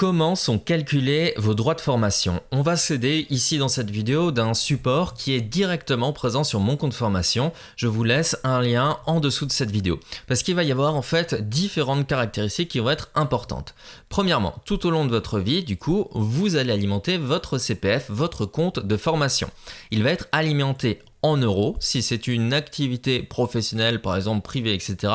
Comment sont calculés vos droits de formation? On va s'aider ici dans cette vidéo d'un support qui est directement présent sur mon compte formation. Je vous laisse un lien en dessous de cette vidéo parce qu'il va y avoir en fait différentes caractéristiques qui vont être importantes. Premièrement, tout au long de votre vie, du coup, vous allez alimenter votre CPF, votre compte de formation. Il va être alimenté en euros, si c'est une activité professionnelle, par exemple privée, etc.,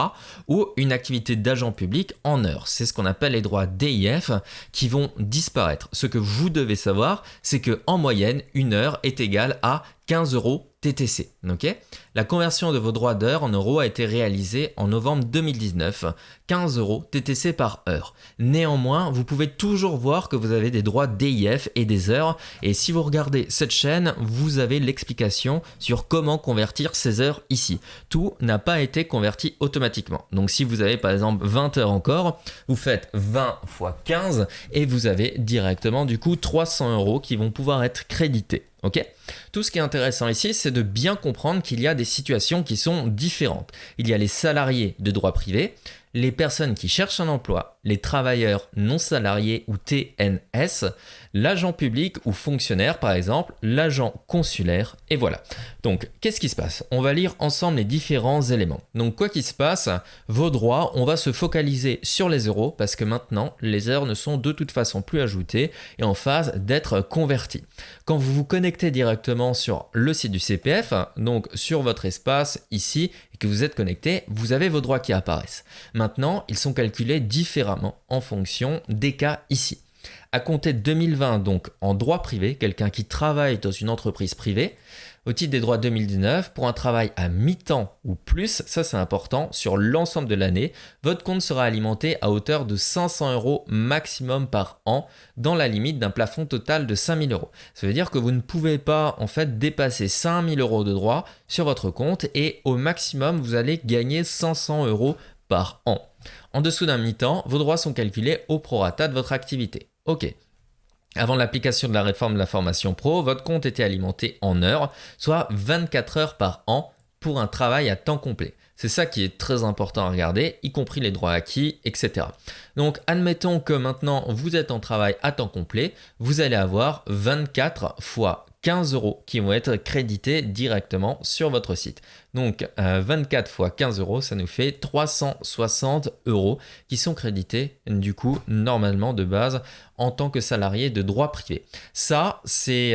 ou une activité d'agent public en heures. C'est ce qu'on appelle les droits DIF qui vont disparaître. Ce que vous devez savoir, c'est qu'en moyenne, une heure est égale à 15 euros TTC. Okay, la conversion de vos droits d'heure en euros a été réalisée en novembre 2019, 15 euros TTC par heure. Néanmoins, vous pouvez toujours voir que vous avez des droits DIF et des heures. Et si vous regardez cette chaîne, vous avez l'explication sur comment convertir ces heures ici. Tout n'a pas été converti automatiquement. Donc si vous avez par exemple 20 heures encore, vous faites 20 fois 15 et vous avez directement du coup 300 euros qui vont pouvoir être crédités. Ok. Tout ce qui est intéressant ici, c'est de bien comprendre qu'il y a des situations qui sont différentes. Il y a les salariés de droit privé, les personnes qui cherchent un emploi, les travailleurs non salariés ou TNS, l'agent public ou fonctionnaire par exemple, l'agent consulaire et voilà. Donc qu'est-ce qui se passe? On va lire ensemble les différents éléments. Donc quoi qu'il se passe, vos droits, on va se focaliser sur les euros parce que maintenant les heures ne sont de toute façon plus ajoutées et en phase d'être converties. Quand vous vous connectez directement sur le site du CPF, donc sur votre espace ici, et que vous êtes connecté, vous avez vos droits qui apparaissent. Maintenant, ils sont calculés différemment en fonction des cas ici. À compter de 2020, donc en droit privé, quelqu'un qui travaille dans une entreprise privée, au titre des droits 2019, pour un travail à mi-temps ou plus, ça c'est important, sur l'ensemble de l'année, votre compte sera alimenté à hauteur de 500 euros maximum par an, dans la limite d'un plafond total de 5000 euros. Ça veut dire que vous ne pouvez pas en fait dépasser 5000 euros de droits sur votre compte et au maximum, vous allez gagner 500 euros par an. En dessous d'un mi-temps, vos droits sont calculés au prorata de votre activité. Ok. Avant l'application de la réforme de la formation pro, votre compte était alimenté en heures, soit 24 heures par an pour un travail à temps complet. C'est ça qui est très important à regarder, y compris les droits acquis, etc. Donc, admettons que maintenant vous êtes en travail à temps complet, vous allez avoir 24 fois 15 euros qui vont être crédités directement sur votre site. Donc 24 fois 15 euros, ça nous fait 360 euros qui sont crédités du coup normalement de base en tant que salarié de droit privé. Ça, c'est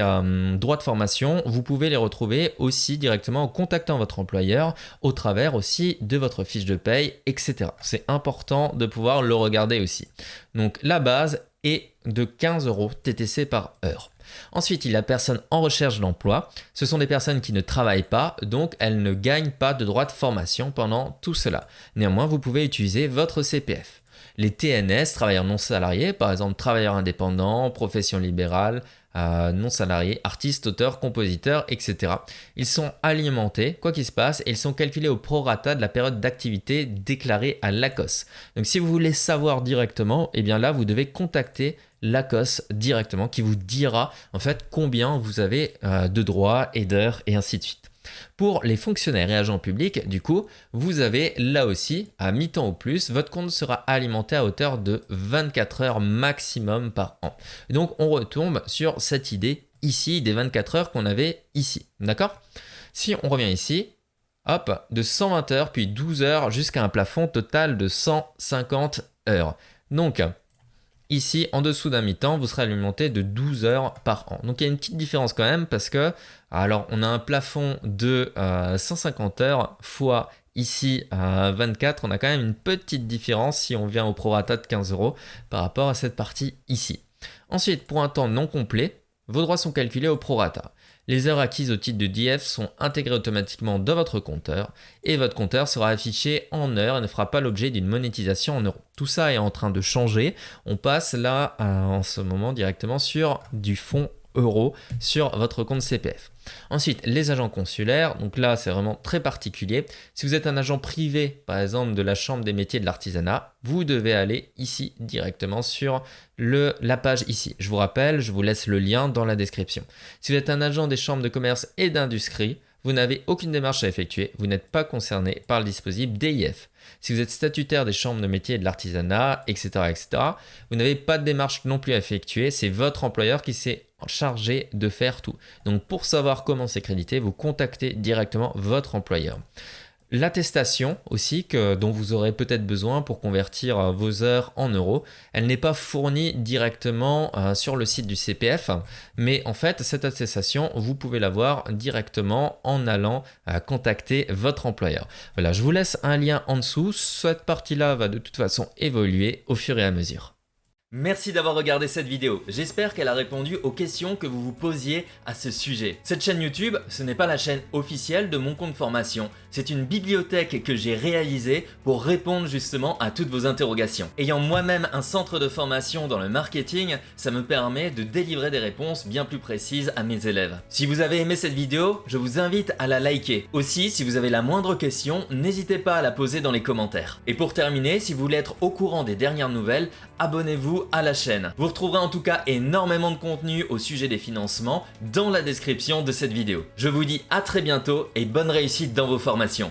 droits de formation. Vous pouvez les retrouver aussi directement en contactant votre employeur au travers aussi de votre fiche de paye, etc. C'est important de pouvoir le regarder aussi. Donc la base est de 15 euros TTC par heure. Ensuite, il y a la personne en recherche d'emploi. Ce sont des personnes qui ne travaillent pas, donc elles ne gagnent pas de droits de formation pendant tout cela. Néanmoins, vous pouvez utiliser votre CPF. Les TNS, travailleurs non salariés, par exemple travailleurs indépendants, profession libérale, non salariés, artistes, auteurs, compositeurs, etc. Ils sont alimentés, quoi qu'il se passe, et ils sont calculés au prorata de la période d'activité déclarée à l'ACOS. Donc si vous voulez savoir directement, eh bien là, vous devez contacter l'ACOS directement qui vous dira en fait combien vous avez de droits et d'heures et ainsi de suite. Pour les fonctionnaires et agents publics, du coup, vous avez là aussi, à mi-temps ou plus, votre compte sera alimenté à hauteur de 24 heures maximum par an. Donc, on retombe sur cette idée ici des 24 heures qu'on avait ici. D'accord? Si on revient ici, hop, de 120 heures puis 12 heures jusqu'à un plafond total de 150 heures. Donc, ici, en dessous d'un mi-temps, vous serez alimenté de 12 heures par an. Donc, il y a une petite différence quand même parce que, alors, on a un plafond de 150 heures fois ici 24. On a quand même une petite différence si on vient au prorata de 15 euros par rapport à cette partie ici. Ensuite, pour un temps non complet, vos droits sont calculés au prorata. Les heures acquises au titre de DIF sont intégrées automatiquement dans votre compteur et votre compteur sera affiché en heures et ne fera pas l'objet d'une monétisation en euros. Tout ça est en train de changer. On passe là en ce moment directement sur du fonds euros sur votre compte CPF. Ensuite, les agents consulaires, donc là c'est vraiment très particulier. Si vous êtes un agent privé, par exemple de la Chambre des métiers de l'artisanat, vous devez aller ici directement sur la page ici. Je vous rappelle, je vous laisse le lien dans la description. Si vous êtes un agent des chambres de commerce et d'industrie, vous n'avez aucune démarche à effectuer, vous n'êtes pas concerné par le dispositif DIF. Si vous êtes statutaire des chambres de métiers et de l'artisanat, etc., etc., vous n'avez pas de démarche non plus à effectuer, c'est votre employeur qui s'est chargé de faire tout. Donc pour savoir comment c'est crédité, vous contactez directement votre employeur. L'attestation aussi dont vous aurez peut-être besoin pour convertir vos heures en euros, elle n'est pas fournie directement sur le site du CPF, mais en fait cette attestation vous pouvez l'avoir directement en allant contacter votre employeur. Voilà, je vous laisse un lien en dessous, cette partie-là va de toute façon évoluer au fur et à mesure. Merci d'avoir regardé cette vidéo, j'espère qu'elle a répondu aux questions que vous vous posiez à ce sujet. Cette chaîne YouTube, ce n'est pas la chaîne officielle de mon compte formation, c'est une bibliothèque que j'ai réalisée pour répondre justement à toutes vos interrogations. Ayant moi-même un centre de formation dans le marketing, ça me permet de délivrer des réponses bien plus précises à mes élèves. Si vous avez aimé cette vidéo, je vous invite à la liker. Aussi, si vous avez la moindre question, n'hésitez pas à la poser dans les commentaires. Et pour terminer, si vous voulez être au courant des dernières nouvelles, abonnez-vous à la chaîne. Vous retrouverez en tout cas énormément de contenu au sujet des financements dans la description de cette vidéo. Je vous dis à très bientôt et bonne réussite dans vos formations.